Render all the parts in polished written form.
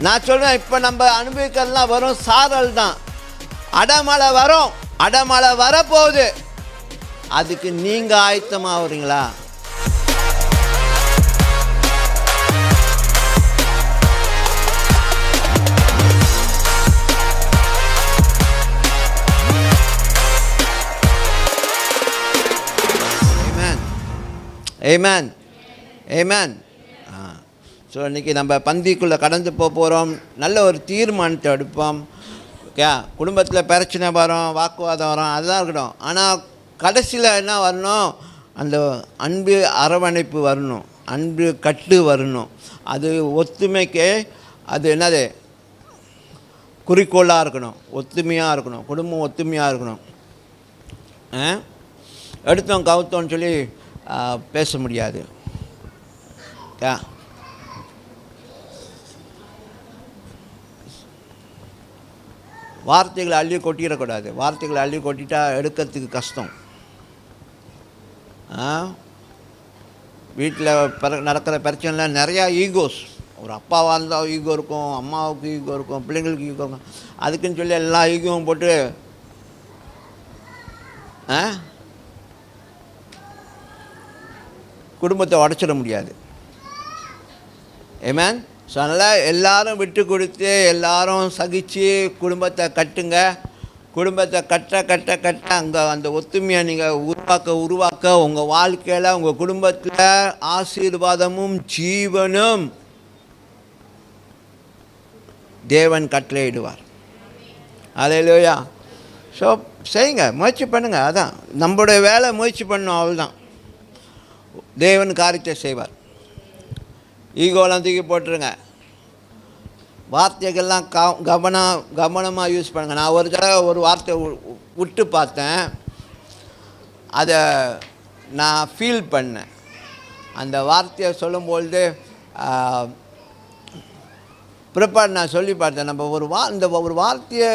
நான் சொல்றேன், இப்போ நம்ம அனுபவிக்கிறதுலாம் வரும் சாரல் தான். அடமழை வரும், அடமழை வரப்போகுது. அதுக்கு நீங்கள் ஆயத்தமாகறீங்களா? ஏமேன், ஏமேன். ஸோ இன்றைக்கி நம்ம பந்திக்குள்ளே கடந்து போகிறோம். நல்ல ஒரு தீர்மானத்தை எடுப்போம். ஓகே, குடும்பத்தில் பிரச்சனை வரும், வாக்குவாதம் வரும், அதுதான் இருக்கட்டும். ஆனால் கடைசியில் என்ன வரணும்? அந்த அன்பு அரவணைப்பு வரணும், அன்பு கட்டு வரணும். அது ஒத்துமைக்கு அது என்னது குறிக்கோளாக இருக்கணும், ஒத்துமையாக இருக்கணும், குடும்பம் ஒத்துமையாக இருக்கணும். எடுத்தோம் கவுத்தோன்னு சொல்லி பேச முடியாது. வார்த்தைகளை அள்ளி கொட்டிடக்கூடாது. வார்த்தைகளை அள்ளி கொட்டிட்டா எடுக்கிறதுக்கு கஷ்டம். வீட்டில் நடக்கிற பிரச்சனையில் நிறையா ஈகோஸ். ஒரு அப்பாவாக இருந்தால் ஈகோ இருக்கும், அம்மாவுக்கு ஈகோ இருக்கும், பிள்ளைங்களுக்கு ஈகோ இருக்கும். அதுக்குன்னு சொல்லி எல்லா ஈகோவும் போட்டு குடும்பத்தை உடச்சிட முடியாது. ஆமென். ஸோ அதனால் எல்லோரும் விட்டு கொடுத்து எல்லோரும் சகித்து குடும்பத்தை கட்டுங்க. குடும்பத்தை கட்ட கட்ட கட்ட அங்கே அந்த ஒத்துமையை நீங்கள் உருவாக்க உங்கள் வாழ்க்கையில் உங்கள் குடும்பத்தில் ஆசீர்வாதமும் ஜீவனும் தேவன் கட்டளையிடுவார். அல்லேலூயா. ஸோ செய்யுங்க, முயற்சி பண்ணுங்கள். அதான் நம்மளுடைய வேலை, முயற்சி பண்ணணும், அவ்வளோதான். தேவன் காரியத்தை செய்வார். ஈகோலாம் தூக்கி போட்டுருங்க. வார்த்தைகள்லாம் கவனமாக யூஸ் பண்ணுங்கள். நான் ஒரு தடவை ஒரு வார்த்தை விட்டு பார்த்தேன், அதை நான் ஃபீல் பண்ணேன். அந்த வார்த்தையை சொல்லும்பொழுது ப்ரிப்பேர் நான் சொல்லி பார்த்தேன். நம்ம இந்த ஒரு வார்த்தையை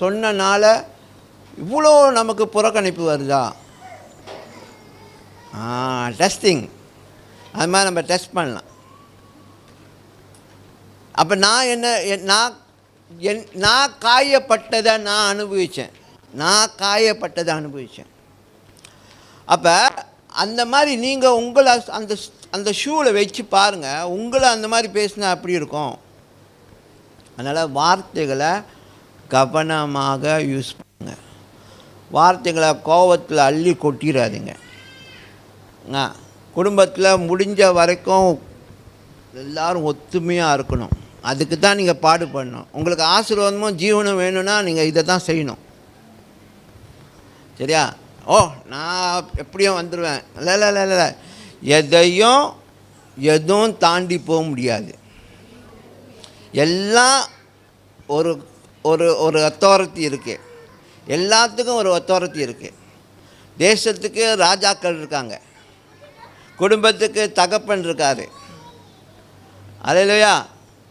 சொன்னனால இவ்வளோ நமக்கு புறக்கணிப்பு வருதா? டெஸ்டிங், அது மாதிரி நம்ம டெஸ்ட் பண்ணலாம். அப்போ நான் காயப்பட்டதை நான் அனுபவித்தேன். அப்போ அந்த மாதிரி நீங்கள் உங்களை அந்த ஷூவில் வச்சு பாருங்கள். உங்களை அந்த மாதிரி பேசினா அப்படி இருக்கும். அதனால் வார்த்தைகளை கவனமாக யூஸ் பண்ணுங்க. வார்த்தைகளை கோபத்தில் அள்ளி கொட்டிடாதீங்க. குடும்பத்தில் முடிஞ்ச வரைக்கும் எல்லோரும் ஒத்துமையாக இருக்கணும். அதுக்கு தான் நீங்கள் பாடுபடணும். உங்களுக்கு ஆசீர்வாதமும் ஜீவனும் வேணும்னா நீங்கள் இதை தான் செய்யணும். சரியா? நான் எப்படியும் வந்துடுவேன், இல்லை. எதுவும் தாண்டி போக முடியாது. எல்லாம் ஒரு ஒரு ஒரு அத்தாரிட்டி இருக்குது. எல்லாத்துக்கும் ஒரு அத்தாரிட்டி இருக்குது. தேசத்துக்கு ராஜாக்கள் இருக்காங்க, குடும்பத்துக்கு தகப்பன் இருக்கார், அல்லேலூயா,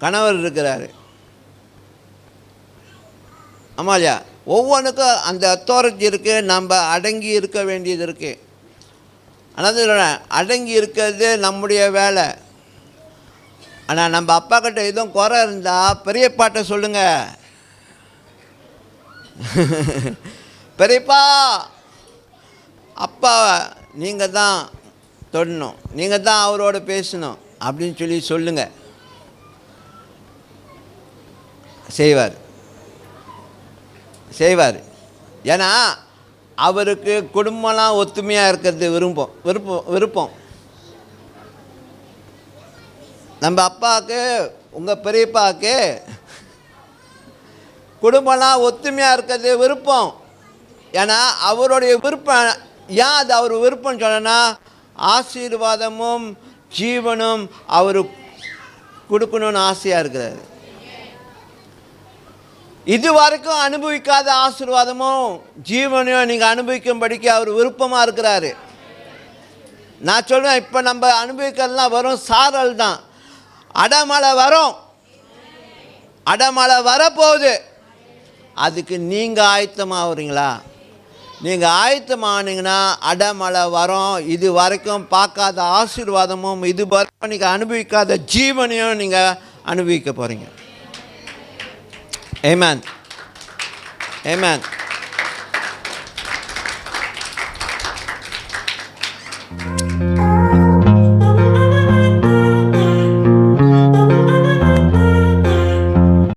கணவர் இருக்கிறாரு. ஆமாம் இல்லையா? ஒவ்வொன்றுக்கும் அந்த அத்தாரிட்டி இருக்குது. நம்ம அடங்கி இருக்க வேண்டியது இருக்குது. ஆனால் அடங்கி இருக்கிறது நம்முடைய வேலை. ஆனால் நம்ம அப்பா கிட்ட எதுவும் குறை இருந்தால் பெரியப்பாட்ட சொல்லுங்கள். பெரியப்பா, அப்பா நீங்கள் தான் தொடணும், நீங்கள் தான் அவரோட பேசணும் அப்படின்னு சொல்லி சொல்லுங்கள். செய்வார். ஏன்னா அவருக்கு குடும்பம்லாம் ஒத்துமையாக இருக்கிறது விருப்பம். நம்ம அப்பாவுக்கு, உங்கள் பெரியப்பாவுக்கு குடும்பம்லாம் ஒத்துமையாக இருக்கிறது விருப்பம். ஏன்னா அவருடைய விருப்பம். ஏன் அது அவர் விருப்பம் சொன்னா, ஆசீர்வாதமும் ஜீவனும் அவர் கொடுக்கணும்னு ஆசையாக இருக்கிறாரு. இது வரைக்கும் அனுபவிக்காத ஆசீர்வாதமும் ஜீவனையும் நீங்கள் அனுபவிக்கும்படிக்கு அவர் விருப்பமாக இருக்கிறாரு. நான் சொல்வேன், இப்போ நம்ம அனுபவிக்கிறதுலாம் வரும் சாரல் தான். அடமழை வரும், அடமழை வரப்போகுது. அதுக்கு நீங்கள் ஆயத்தமாகறீங்களா? நீங்கள் ஆயத்தமானீங்கன்னா அடமழை வரும். இது வரைக்கும் பார்க்காத ஆசீர்வாதமும் இது வரைக்கும் நீங்கள் அனுபவிக்காத ஜீவனையும் நீங்கள் அனுபவிக்க போகிறீங்க. ஆமென். ஆமென்.